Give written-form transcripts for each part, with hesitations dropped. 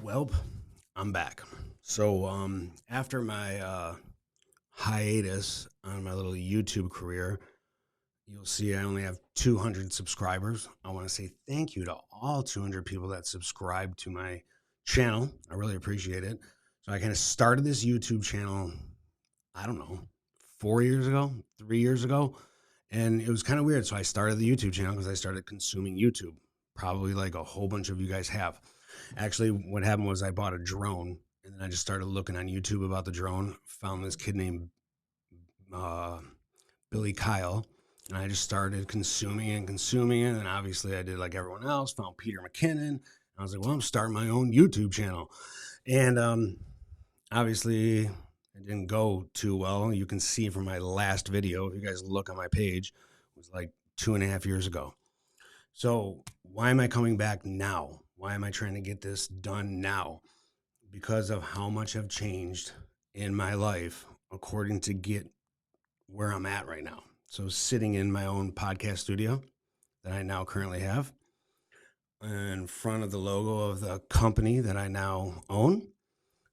Well, I'm back. So, after my hiatus on my little YouTube career, you'll see I only have 200 subscribers. I want to say thank you to all 200 people that subscribe to my channel. I really appreciate it. So, I kind of started this YouTube channel, I don't know, 4 years ago, 3 years ago. And it was kind of weird. So, I started the YouTube channel because I started consuming YouTube, probably like a whole bunch of you guys have. Actually, what happened was I bought a drone and then I just started looking on YouTube about the drone. Found this kid named uh, Billy Kyle, and I just started consuming and consuming it. And obviously, I did like everyone else. Found Peter McKinnon. I was like, well, I'm starting my own YouTube channel, and obviously, it didn't go too well. You can see from my last video, if you guys look on my page, it was like 2.5 years ago. So why am I coming back now? Why am I trying to get this done now? Because of how much I've changed in my life according to get where I'm at right now. So sitting in my own podcast studio that I now currently have in front of the logo of the company that I now own.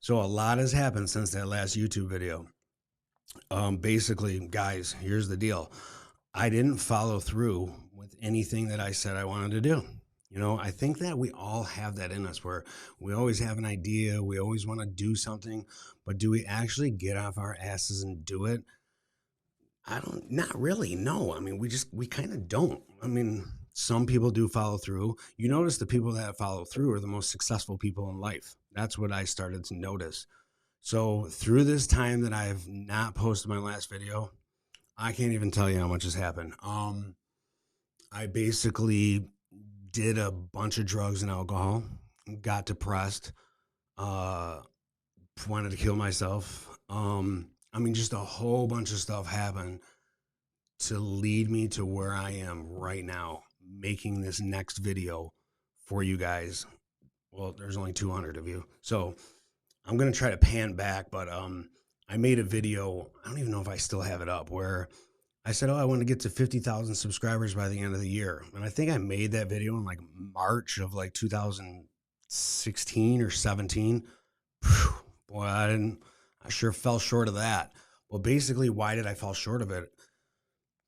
So a lot has happened since that last YouTube video. Basically, guys, here's the deal. I didn't follow through with anything that I said I wanted to do. I think that we all have that in us where we always have an idea, we always want to do something, but do we actually get off our asses and do it? Not really. No. I mean, we kind of don't. I mean, some people do follow through. You notice the people that follow through are the most successful people in life. That's what I started to notice. So through this time that I've not posted my last video, I can't even tell you how much has happened. I basically did a bunch of drugs and alcohol, got depressed, uh, wanted to kill myself. I mean, just a whole bunch of stuff happened to lead me to where I am right now, making this next video for you guys. Well, there's only 200 of you. So I'm going to try to pan back, but I made a video. I don't even know if I still have it up where I said, oh, I want to get to 50,000 subscribers by the end of the year. And I think I made that video in like March of like 2016 or 17. Whew, boy, I sure fell short of that. Well, basically, why did I fall short of it?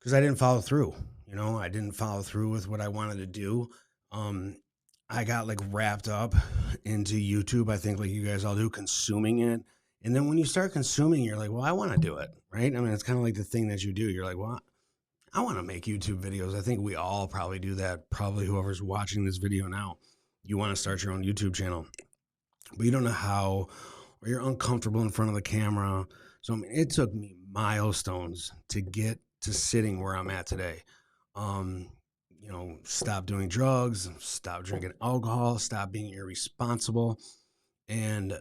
Because I didn't follow through. I didn't follow through with what I wanted to do. Um, I got like wrapped up into YouTube. I think like you guys all do, consuming it. And then when you start consuming, you're like, well, I want to do it, right? I mean, it's kind of like the thing that you do. You're like, well, I want to make YouTube videos. I think we all probably do that. Probably whoever's watching this video now, you want to start your own YouTube channel, but you don't know how, or you're uncomfortable in front of the camera. So I mean, it took me milestones to get to sitting where I'm at today. Um, stop doing drugs, stop drinking alcohol, stop being irresponsible. And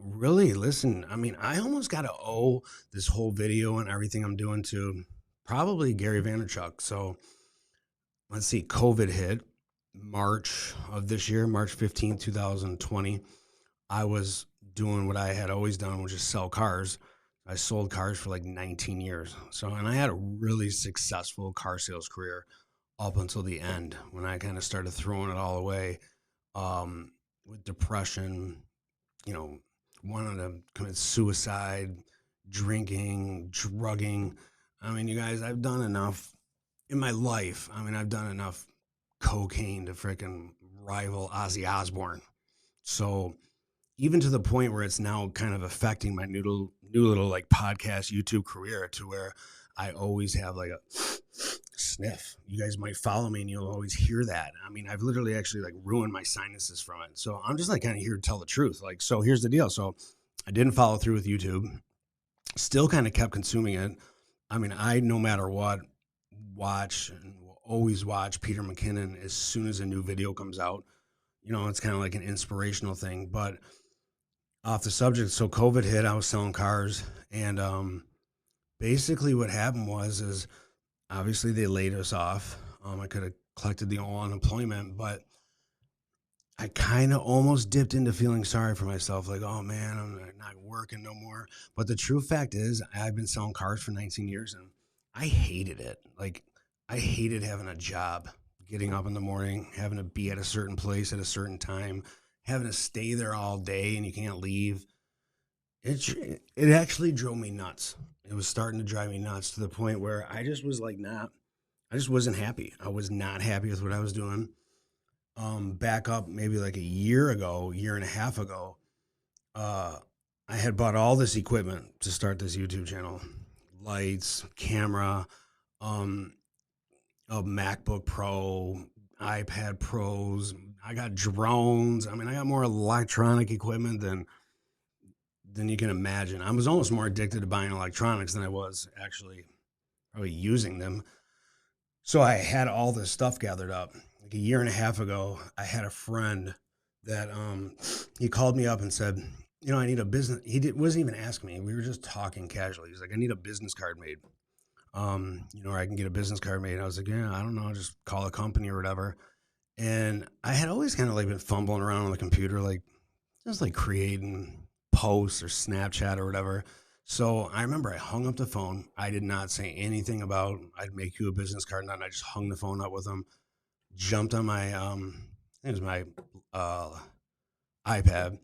really, listen, I mean, I almost got to owe this whole video and everything I'm doing to probably Gary Vaynerchuk. So let's see, COVID hit March of this year, March 15th, 2020. I was doing what I had always done, which is sell cars. I sold cars for like 19 years. And I had a really successful car sales career up until the end when I kind of started throwing it all away with depression, you know, wanting to commit suicide, drinking, drugging. I mean, you guys, I've done enough in my life. I mean, I've done enough cocaine to freaking rival Ozzy Osbourne. So even to the point where it's now kind of affecting my new little like podcast YouTube career to where I always have like a sniff. You guys might follow me and you'll always hear that. I mean, I've literally actually like ruined my sinuses from it. So I'm just like kind of here to tell the truth. Like, so here's the deal. So I didn't follow through with YouTube, still kind of kept consuming it. I mean, I, no matter what, watch and will always watch Peter McKinnon as soon as a new video comes out. It's kind of like an inspirational thing, but off the subject. So COVID hit, I was selling cars, and basically what happened is obviously they laid us off. I could have collected the unemployment, but I kind of almost dipped into feeling sorry for myself, like, oh man, I'm not working no more. But the true fact is, I've been selling cars for 19 years, and I hated it. Like, I hated having a job, getting up in the morning, having to be at a certain place at a certain time, having to stay there all day and you can't leave. It actually drove me nuts. It was starting to drive me nuts to the point where I just was like, not, I just wasn't happy. I was not happy with what I was doing. Back up maybe like a year ago, year and a half ago, uh, I had bought all this equipment to start this YouTube channel, lights, camera, um, a MacBook Pro, iPad Pros. I got drones. I mean, I got more electronic equipment than you can imagine. I was almost more addicted to buying electronics than I was actually probably using them. So I had all this stuff gathered up. Like a year and a half ago, I had a friend that he called me up and said, I need a business. Wasn't even asking me. We were just talking casually. He's like, I need a business card made. Or I can get a business card made. And I was like, yeah, I don't know, just call a company or whatever. And I had always kind of like been fumbling around on the computer, like just like creating posts or Snapchat or whatever. So I remember I hung up the phone. I did not say anything about I'd make you a business card. And I just hung the phone up with him, jumped on my I think it was my uh iPad,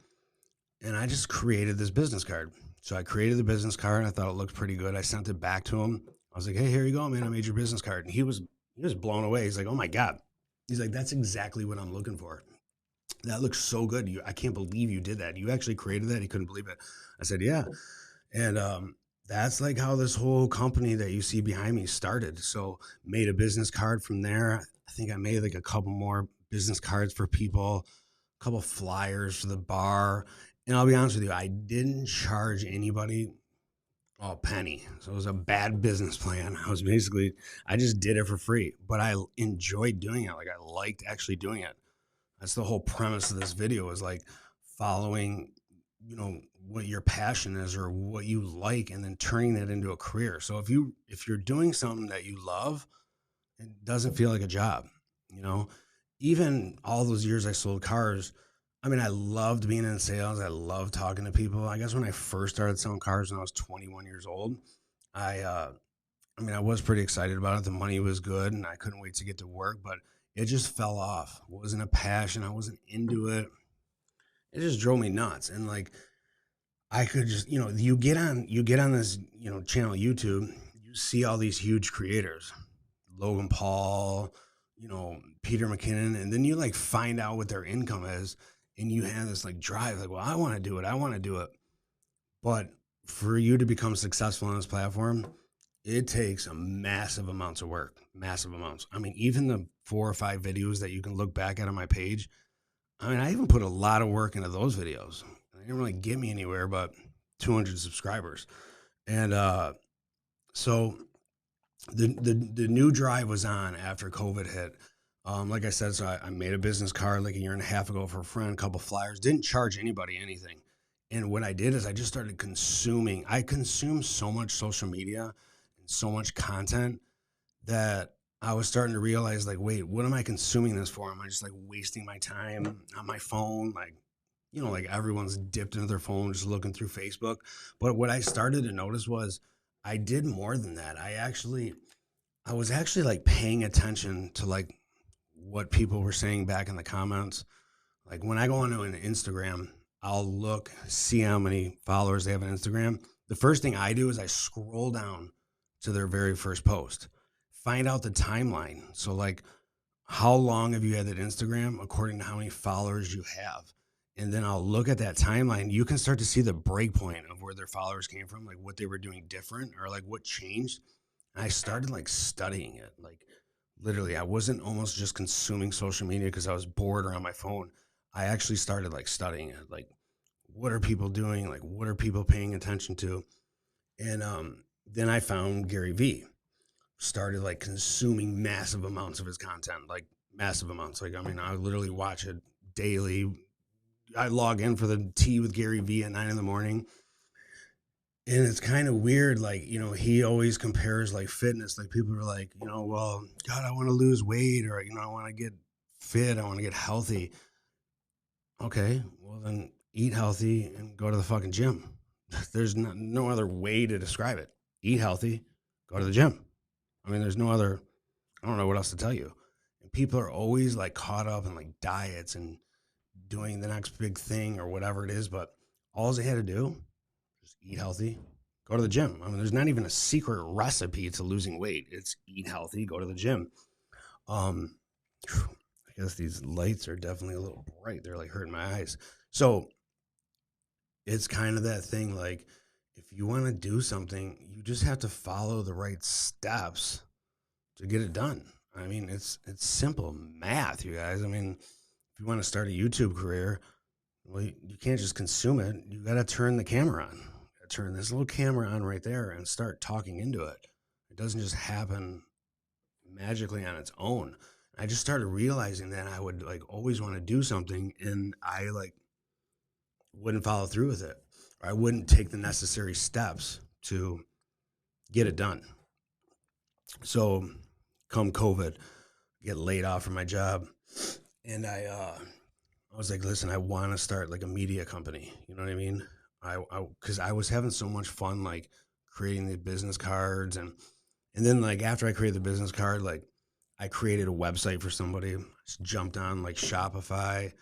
and I just created this business card. So I created the business card. I thought it looked pretty good. I sent it back to him. I was like, "Hey, here you go, man. I made your business card." And he was blown away. He's like, "Oh my god." He's like, "That's exactly what I'm looking for. That looks so good. I can't believe you did that. You actually created that." He couldn't believe it. I said, "Yeah." And that's like how this whole company that you see behind me started. So made a business card from there. I think I made like a couple more business cards for people, a couple flyers for the bar. And I'll be honest with you, I didn't charge anybody a penny. So it was a bad business plan. I just did it for free, but I enjoyed doing it. Like I liked actually doing it. That's the whole premise of this video, is like following, what your passion is or what you like, and then turning that into a career. So if you're doing something that you love, it doesn't feel like a job, you know? Even all those years I sold cars, I mean, I loved being in sales. I loved talking to people. I guess when I first started selling cars when I was 21 years old, I I was pretty excited about it. The money was good and I couldn't wait to get to work, but it just fell off. It wasn't a passion. I wasn't into it. It just drove me nuts. And like I could just, you get on this, channel YouTube, you see all these huge creators, Logan Paul, Peter McKinnon, and then you like find out what their income is, and you have this like drive, like, well, I want to do it. I want to do it. But for you to become successful on this platform, it takes a massive amounts of work, massive amounts. I mean, even the 4 or 5 videos that you can look back at on my page, I mean, I even put a lot of work into those videos. They didn't really get me anywhere, but 200 subscribers. And so the new drive was on after COVID hit. Like I said, so I made a business card like a year and a half ago for a friend, a couple flyers, didn't charge anybody anything. And what I did is I just started consuming. I consume so much social media and so much content that I was starting to realize, like, wait, what am I consuming this for? Am I just like wasting my time on my phone? Like, like everyone's dipped into their phone just looking through Facebook. But what I started to notice was I did more than that. I was actually like paying attention to like what people were saying back in the comments. Like when I go onto an Instagram, I'll see how many followers they have on Instagram. The first thing I do is I scroll down to their very first post, find out the timeline. So like, how long have you had that Instagram according to how many followers you have? And then I'll look at that timeline. You can start to see the break point of where their followers came from, like what they were doing different or like what changed. And I started like studying it. Like literally, I wasn't almost just consuming social media because I was bored or on my phone. I actually started like studying it. Like, what are people doing? Like, what are people paying attention to? And then I found Gary Vee, started like consuming massive amounts of his content, like massive amounts. Like, I mean, I literally watch it daily. I log in for the tea with Gary Vee at 9 in the morning. And it's kind of weird. Like, he always compares like fitness. Like people are like, well, God, I want to lose weight, or, I want to get fit. I want to get healthy. Okay. Well, then eat healthy and go to the fucking gym. There's no other way to describe it. Eat healthy, go to the gym. I mean, I don't know what else to tell you. And people are always like caught up in like diets and doing the next big thing or whatever it is. But all they had to do, just eat healthy, go to the gym. I mean, there's not even a secret recipe to losing weight. It's eat healthy, go to the gym. Um, I guess these lights are definitely a little bright. They're like hurting my eyes. So it's kind of that thing like if you want to do something, you just have to follow the right steps to get it done. I mean, it's simple math, you guys. I mean, if you want to start a YouTube career, well, you can't just consume it. You got to turn the camera on. You got to turn this little camera on right there and start talking into it. It doesn't just happen magically on its own. I just started realizing that I would like always want to do something and I like wouldn't follow through with it. Or I wouldn't take the necessary steps to get it done. So come COVID, get laid off from my job. And I was like, listen, I want to start like a media company. You know what I mean? Cause I was having so much fun, like creating the business cards and then like after I created the business card, like I created a website for somebody, just jumped on like Shopify,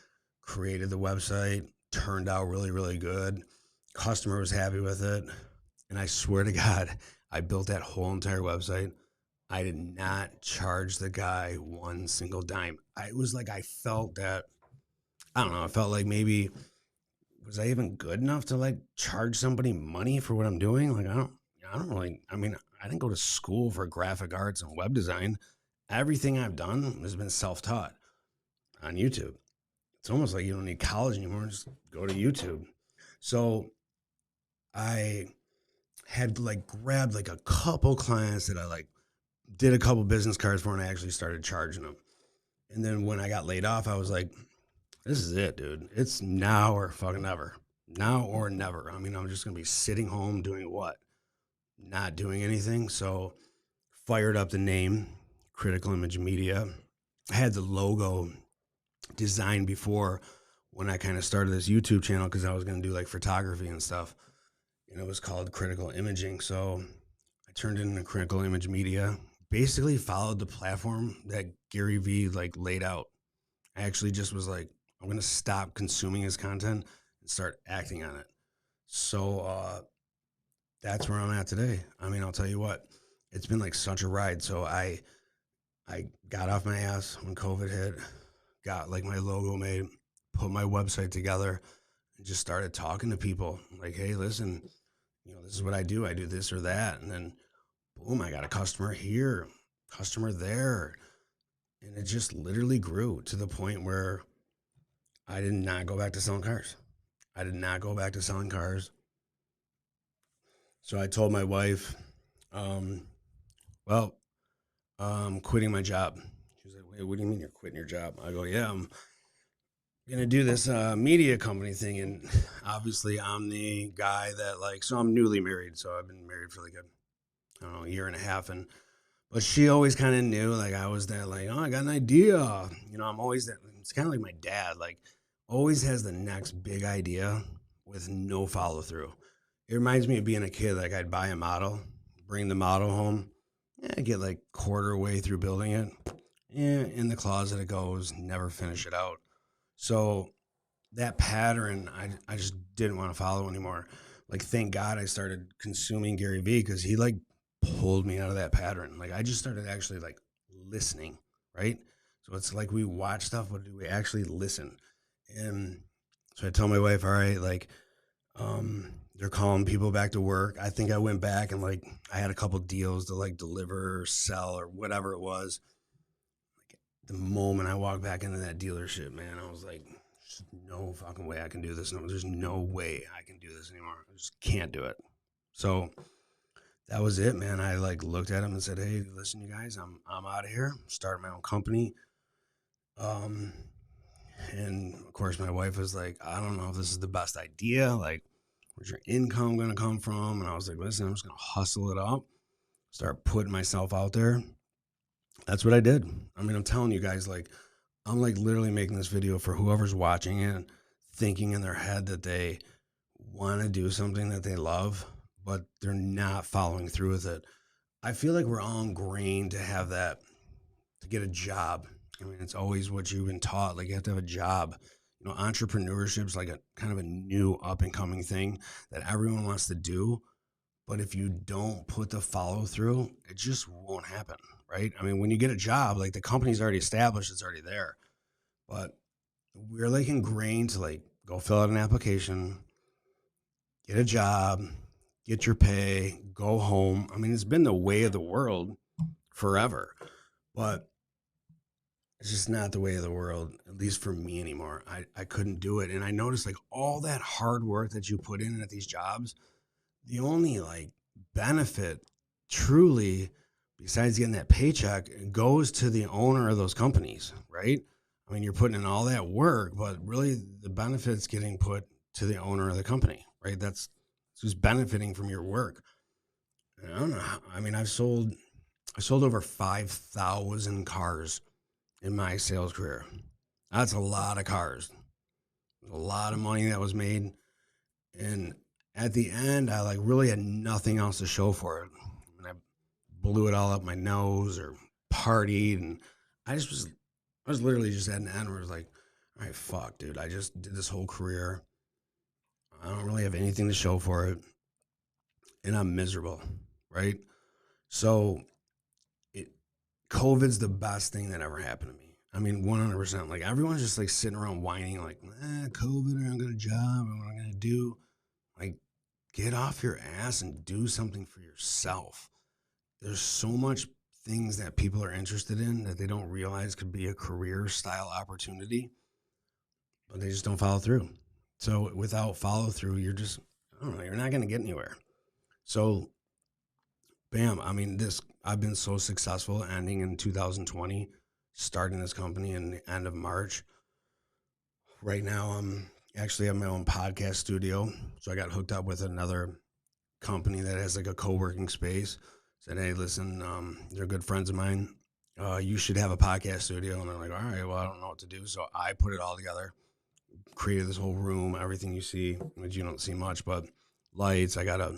created the website, turned out really, really good. Customer was happy with it. And I swear to God, I built that whole entire website. I did not charge the guy one single dime. I was like, I felt that, I don't know, I felt like maybe, was I even good enough to like charge somebody money for what I'm doing? Like, I don't really, I mean, I didn't go to school for graphic arts and web design. Everything I've done has been self-taught on YouTube. It's almost like you don't need college anymore. Just go to YouTube. So I had like grabbed like a couple clients that I like did a couple business cards for and I actually started charging them. And then when I got laid off, I was like, this is it, dude. It's now or fucking never. Now or never. I mean, I'm just going to be sitting home doing what? Not doing anything. So fired up the name, Critical Image Media. I had the logo designed before when I kind of started this YouTube channel because I was going to do like photography and stuff. And it was called Critical Imaging. So I turned it into Critical Image Media. Basically followed the platform that Gary Vee like laid out. I actually just was like, I'm going to stop consuming his content and start acting on it. So that's where I'm at today. I mean, I'll tell you what, it's been like such a ride. So I got off my ass when COVID hit, got like my logo made, put my website together, and just started talking to people like, hey, listen, you know, this is what I do. I do this or that. And then boom, I got a customer here, customer there. And it just literally grew to the point where I did not go back to selling cars. I did not go back to selling cars. So I told my wife, I'm quitting my job. She was like, wait, what do you mean you're quitting your job? I go, yeah, I'm going to do this media company thing. And obviously I'm the guy that like, so I'm newly married. So I've been married for like a year and a half. But she always kind of knew like I was that like, oh, I got an idea. You know, I'm always that. It's kind of like my dad, like always has the next big idea with no follow through. It reminds me of being a kid. Like I'd buy a model, bring the model home, get like quarter way through building it. In the closet it goes, never finish it out. So that pattern, I just didn't want to follow anymore. Like, thank God I started consuming Gary Vee because he like pulled me out of that pattern. Like I just started actually like listening, right? So it's like we watch stuff, but do we actually listen? And so I told my wife, all right, like, they're calling people back to work. I think I went back and like I had a couple deals to like deliver or sell or whatever it was. Like the moment I walked back into that dealership, man, I was like, there's no fucking way I can do this. No, there's no way I can do this anymore. I just can't do it. So that was it, man. I like looked at him and said, hey, listen, you guys, I'm out of here. I'm starting my own company. And of course my wife was like, I don't know if this is the best idea. Like, where's your income going to come from? And I was like, listen, I'm just going to hustle it up, start putting myself out there. That's what I did. I mean, I'm telling you guys, like, I'm like literally making this video for whoever's watching it, thinking in their head that they want to do something that they love, but they're not following through with it. I feel like we're all ingrained to have that, to get a job. I mean, it's always what you've been taught. Like, you have to have a job. Entrepreneurship's like a kind of a new up and coming thing that everyone wants to do. But if you don't put the follow through, it just won't happen, right? I mean, when you get a job, like the company's already established, it's already there. But we're like ingrained to like go fill out an application, get a job, get your pay, go home. I mean, it's been the way of the world forever, but it's just not the way of the world, at least for me anymore. I couldn't do it. And I noticed like all that hard work that you put in at these jobs, the only like benefit truly, besides getting that paycheck, goes to the owner of those companies, right? I mean, you're putting in all that work, but really the benefit's getting put to the owner of the company, right? That's who's benefiting from your work. And I don't know. I mean, I sold over 5,000 cars in my sales career. That's a lot of cars, a lot of money that was made. And at the end, I like really had nothing else to show for it. And I blew it all up my nose or partied. And I was literally just at an end where I was like, all right, fuck, dude. I just did this whole career. I don't really have anything to show for it. And I'm miserable, right? So it COVID's the best thing that ever happened to me. I mean, 100%. Like everyone's just like sitting around whining, like, COVID, I don't got a job. What am I gonna do? Like, get off your ass and do something for yourself. There's so much things that people are interested in that they don't realize could be a career style opportunity, but they just don't follow through. So without follow through, I don't know, you're not gonna get anywhere. So bam, I mean, I've been so successful ending in 2020, starting this company in the end of March. Right now, I'm actually have my own podcast studio. So I got hooked up with another company that has like a co-working space. Said, hey, listen, they're good friends of mine. You should have a podcast studio. And they're like, all right, well, I don't know what to do. So I put it all together, created this whole room, everything you see, which you don't see much, but lights. I got a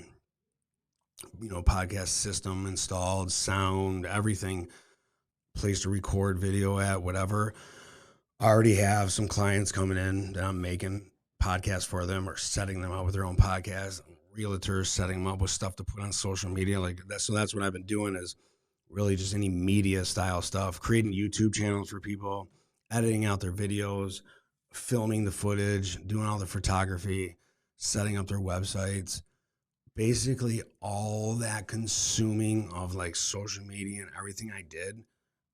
podcast system installed, sound, everything, place to record video at, whatever. I already have some clients coming in that I'm making podcasts for them or setting them up with their own podcast. Realtors setting them up with stuff to put on social media like that. So that's what I've been doing is really just any media style stuff, creating YouTube channels for people, editing out their videos, filming the footage, doing all the photography, setting up their websites. Basically all that consuming of like social media and everything I did,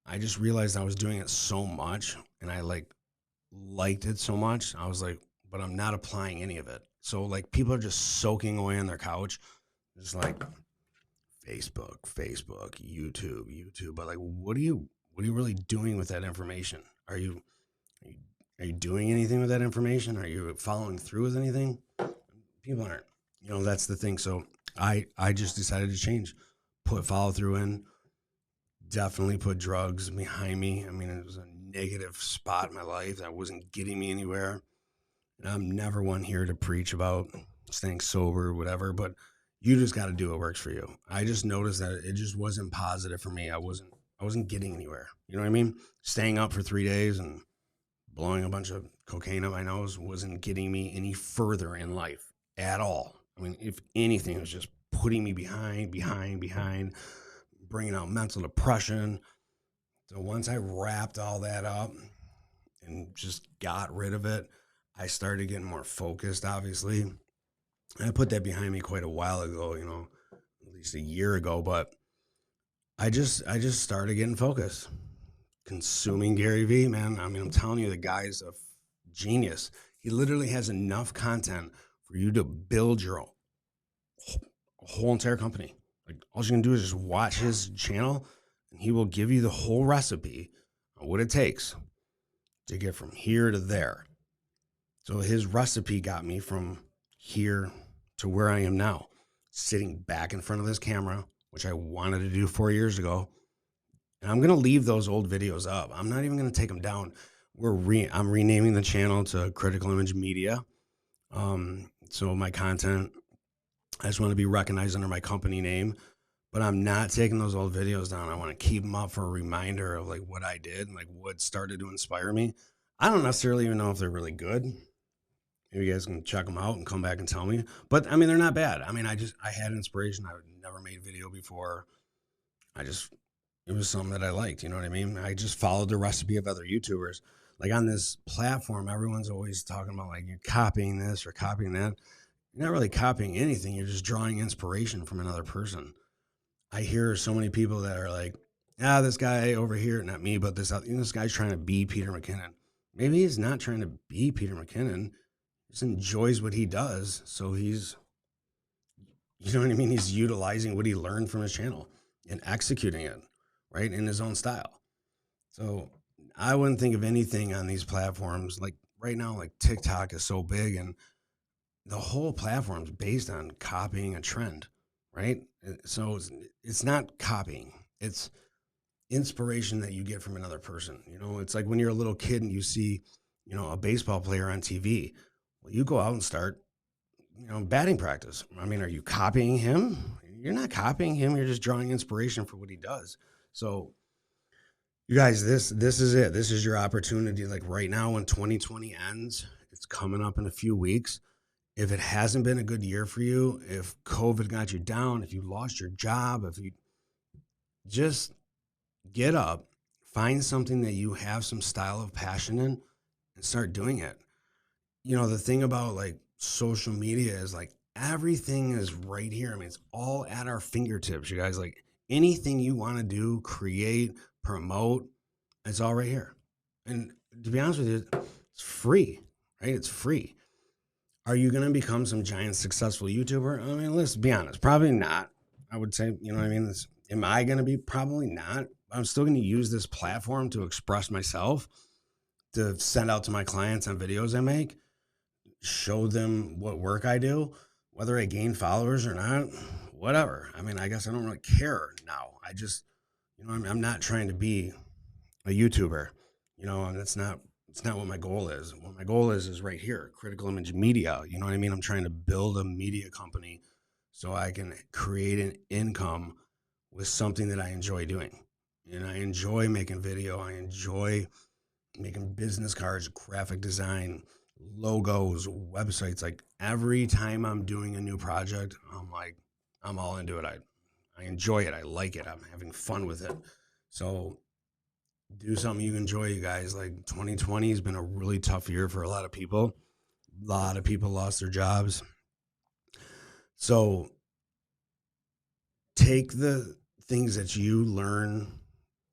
I just realized I was doing it so much and I liked it so much. I was like, but I'm not applying any of it. So like people are just soaking away on their couch, just like Facebook, YouTube. But like, what are you really doing with that information? Are you doing anything with that information? Are you following through with anything? People aren't. That's the thing. So I just decided to change, put follow through in, definitely put drugs behind me. I mean, it was a negative spot in my life that wasn't getting me anywhere. And I'm never one here to preach about staying sober or whatever, but you just got to do what works for you. I just noticed that it just wasn't positive for me. I wasn't getting anywhere. You know what I mean? Staying up for 3 days and blowing a bunch of cocaine up my nose wasn't getting me any further in life at all. I mean, if anything, it was just putting me behind, bringing out mental depression. So once I wrapped all that up and just got rid of it, I started getting more focused, obviously. And I put that behind me quite a while ago, at least a year ago, but I just started getting focused. Consuming Gary Vee, man. I mean, I'm telling you, the guy's a genius. He literally has enough content for you to build your whole entire company. Like all you can do is just watch his channel and he will give you the whole recipe on what it takes to get from here to there. So his recipe got me from here to where I am now, sitting back in front of this camera, which I wanted to do 4 years ago. And I'm going to leave those old videos up. I'm not even going to take them down. I'm renaming the channel to Critical Image Media. So my content, I just want to be recognized under my company name, but I'm not taking those old videos down. I want to keep them up for a reminder of like what I did and like what started to inspire me. I don't necessarily even know if they're really good. Maybe you guys can check them out and come back and tell me. But I mean, they're not bad. I mean, I had inspiration. I would never made video before. I just it was something that I liked. You know what I mean? I just followed the recipe of other YouTubers. Like on this platform, everyone's always talking about like you're copying this or copying that. You're not really copying anything. You're just drawing inspiration from another person. I hear so many people that are like, "Ah, this guy over here, not me, but this guy's trying to be Peter McKinnon." Maybe he's not trying to be Peter McKinnon. He just enjoys what he does. So you know what I mean? He's utilizing what he learned from his channel and executing it, right, in his own style. So I wouldn't think of anything on these platforms like right now, like TikTok is so big and the whole platform is based on copying a trend, right? So it's not copying, it's inspiration that you get from another person. You know, it's like when you're a little kid and you see, you know, a baseball player on TV. Well, you go out and start, you know, batting practice. I mean, are you copying him? You're not copying him. You're just drawing inspiration for what he does. So, you guys, this is it. This is your opportunity. Like right now, when 2020 ends, it's coming up in a few weeks. If it hasn't been a good year for you, if COVID got you down, if you lost your job, if you just get up, find something that you have some style of passion in, and start doing it. You know, the thing about like social media is like everything is right here. I mean, it's all at our fingertips, you guys. Like anything you want to do, create, promote, it's all right here. And to be honest with you, it's free, right? It's free. Are you going to become some giant successful YouTuber? I mean, let's be honest, probably not. I would say, you know what I mean? Am I going to be? Probably not. I'm still going to use this platform to express myself, to send out to my clients on videos I make, show them what work I do, whether I gain followers or not, whatever. I mean, I guess I don't really care now. I just, you know, I'm not trying to be a YouTuber, you know, and it's not what my goal is. What my goal is right here, Critical Image Media. You know what I mean? I'm trying to build a media company so I can create an income with something that I enjoy doing. And I enjoy making video. I enjoy making business cards, graphic design, logos, websites. Like every time I'm doing a new project, I'm like, I'm all into it. I enjoy it. I like it. I'm having fun with it. So do something you enjoy, you guys. Like 2020 has been a really tough year for a lot of people. A lot of people lost their jobs. So take the things that you learn,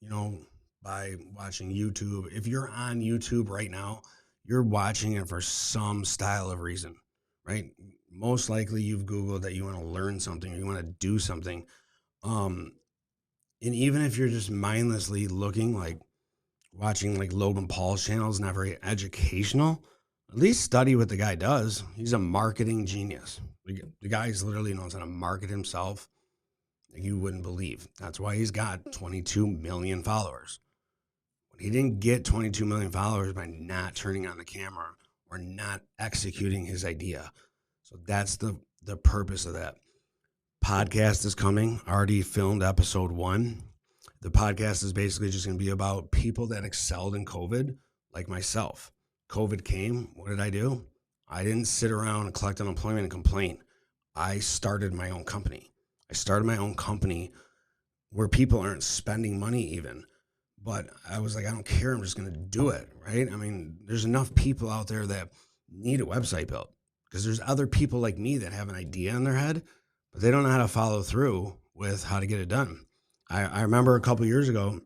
you know, by watching YouTube. If you're on YouTube right now, you're watching it for some style of reason, right? Most likely you've Googled that you want to learn something or you want to do something. Um, and even if you're just mindlessly looking, like watching like Logan Paul's channel is not very educational, at least study what the guy does. He's a marketing genius. The guy's literally knows how to market himself like you wouldn't believe. That's why he's got 22 million followers. He didn't get 22 million followers by not turning on the camera or not executing his idea. So that's the purpose of that. Podcast is coming. Already filmed episode 1. The podcast is basically just going to be about people that excelled in COVID, like myself. COVID came. What did I do? I didn't sit around and collect unemployment and complain. I started my own company. I started my own company where people aren't spending money even. But I was like, I don't care. I'm just going to do it, right? I mean, there's enough people out there that need a website built because there's other people like me that have an idea in their head, but they don't know how to follow through with how to get it done. I remember a couple of years ago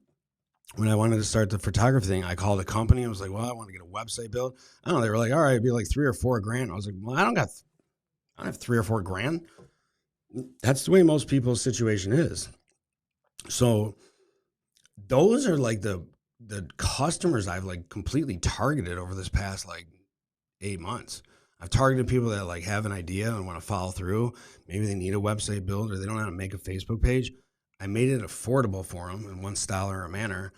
when I wanted to start the photography thing, I called a company. I was like, well, I want to get a website built. I don't know. They were like, all right, it'd be like $3 or $4 grand. I was like, well, I don't have 3 or 4 grand. That's the way most people's situation is. So those are like the customers I've like completely targeted over this past like 8 months. I've targeted people that like have an idea and want to follow through. Maybe they need a website built or they don't know how to make a Facebook page. I made it affordable for them in one style or a manner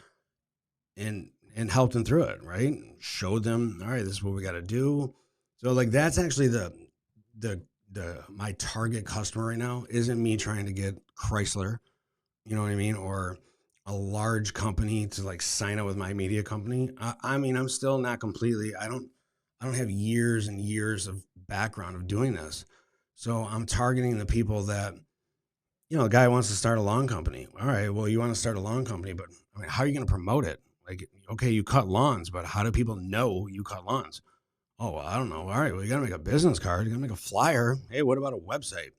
and helped them through it, right? Showed them, all right, this is what we got to do. So like that's actually the my target customer right now isn't me trying to get Chrysler, you know what I mean? Or a large company to like sign up with my media company. I mean, I'm still not completely, I don't have years and years of background of doing this. So I'm targeting the people that, a guy wants to start a lawn company. All right, well, you want to start a lawn company, but I mean, how are you going to promote it? Like, okay, you cut lawns, but how do people know you cut lawns? Oh, well, I don't know. All right, well, you got to make a business card. You got to make a flyer. Hey, what about a website?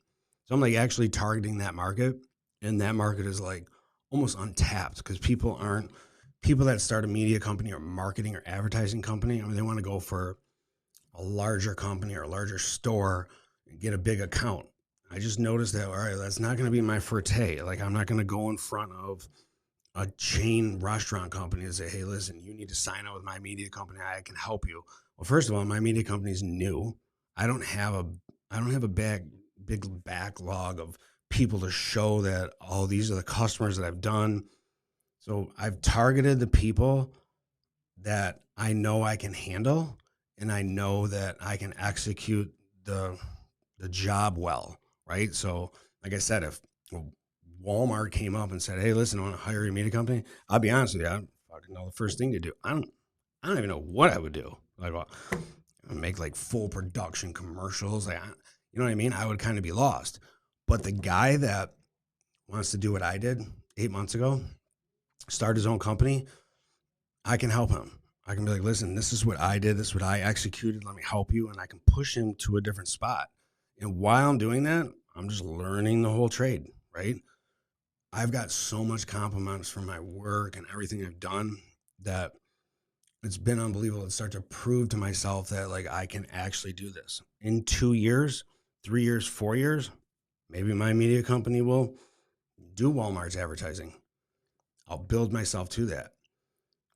So I'm like actually targeting that market, and that market is like almost untapped because people that start a media company or marketing or advertising company. I mean, they want to go for a larger company or a larger store and get a big account. I just noticed that, all right, that's not going to be my forte. Like, I'm not going to go in front of a chain restaurant company and say, hey, listen, you need to sign up with my media company. I can help you. Well, first of all, my media company is new. I don't have a, I don't have a big backlog of people to show that, oh, these are the customers that I've done. So I've targeted the people that I know I can handle, and I know that I can execute the the job well, right? So, like I said, if Walmart came up and said, "Hey, listen, I want to hire a media company," I'll be honest with you, I fucking know the first thing to do. I don't even know what I would do. Like, I would make like full production commercials. Like, you know what I mean? I would kind of be lost. But the guy that wants to do what I did 8 months ago, start his own company, I can help him. I can be like, listen, this is what I did. This is what I executed. Let me help you. And I can push him to a different spot. And while I'm doing that, I'm just learning the whole trade, right? I've got so much compliments from my work and everything I've done that it's been unbelievable to start to prove to myself that like I can actually do this. In 2 years, 3 years, 4 years, maybe my media company will do Walmart's advertising. I'll build myself to that.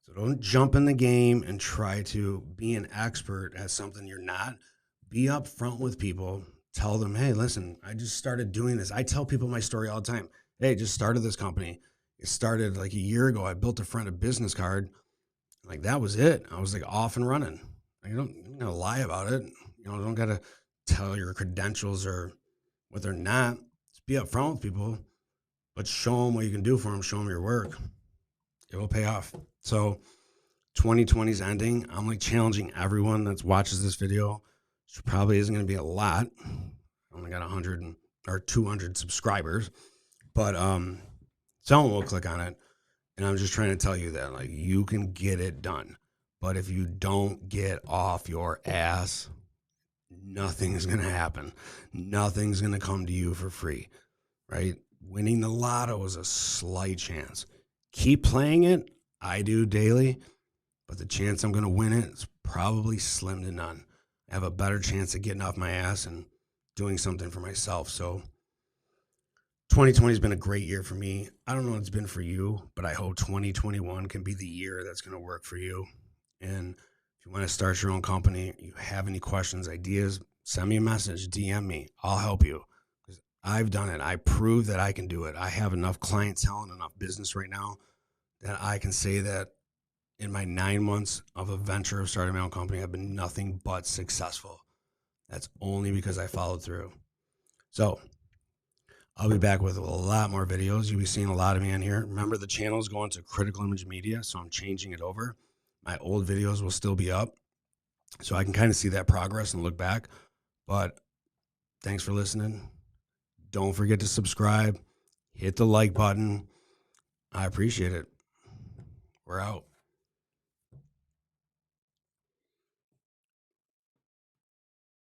So don't jump in the game and try to be an expert at something you're not. Be upfront with people. Tell them, hey, listen, I just started doing this. I tell people my story all the time. Hey, I just started this company. It started like a year ago. I built a friend a business card. Like that was it. I was like off and running. You don't gotta lie about it. Don't gotta tell your credentials or what they're not. Just be upfront with people, but show them what you can do for them. Show them your work. It will pay off. So 2020 is ending. I'm like challenging everyone that watches this video, which probably isn't going to be a lot. I only got 100 or 200 subscribers, but someone will click on it. And I'm just trying to tell you that like you can get it done. But if you don't get off your ass, nothing's going to happen. Nothing's going to come to you for free, right? Winning the lotto is a slight chance. Keep playing it. I do daily, but the chance I'm going to win it is probably slim to none. I have a better chance of getting off my ass and doing something for myself. So 2020 has been a great year for me. I don't know what it's been for you, but I hope 2021 can be the year that's going to work for you. And if you want to start your own company, you have any questions, ideas, send me a message, DM me. I'll help you because I've done it. I prove that I can do it. I have enough clientele and enough business right now that I can say that in my 9 months of a venture of starting my own company, I've been nothing but successful. That's only because I followed through. So I'll be back with a lot more videos. You'll be seeing a lot of me on here. Remember, the channel is going to Critical Image Media, so I'm changing it over. My old videos will still be up, so I can kind of see that progress and look back. But thanks for listening. Don't forget to subscribe. Hit the like button. I appreciate it. We're out.